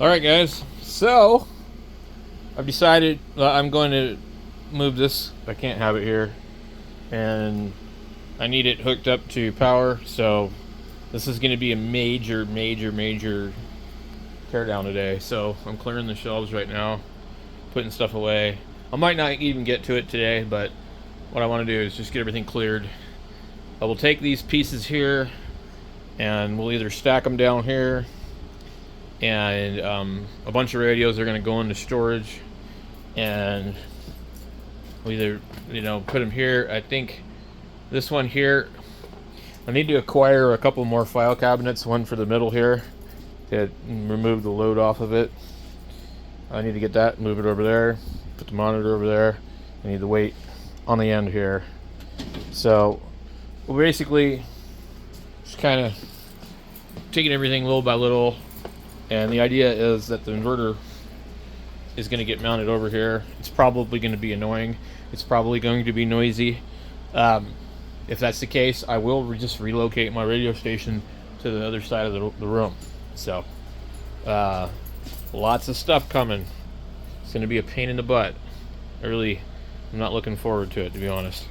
Alright guys, so I've decided I'm going to move this. I can't have it here, and I need it hooked up to power, so this is going to be a major teardown today. So I'm clearing the shelves right now, putting stuff away. I might not even get to it today, but what I want to do is just get everything cleared. I will take these pieces here and we'll either stack them down here, and a bunch of radios are going to go into storage, and we'll either put them here. I think this one here, I need to acquire a couple more file cabinets, one for the middle here to remove the load off of it. I need to get that, move it over there, put the monitor over there. I need the weight on the end here. So we're basically just kind of taking everything little by little, and the idea is that the inverter is going to get mounted over here. It's probably going to be annoying. It's probably going to be noisy. If that's the case, I will just relocate my radio station to the other side of the room. So lots of stuff coming. It's going to be a pain in the butt. I'm not looking forward to it, to be honest.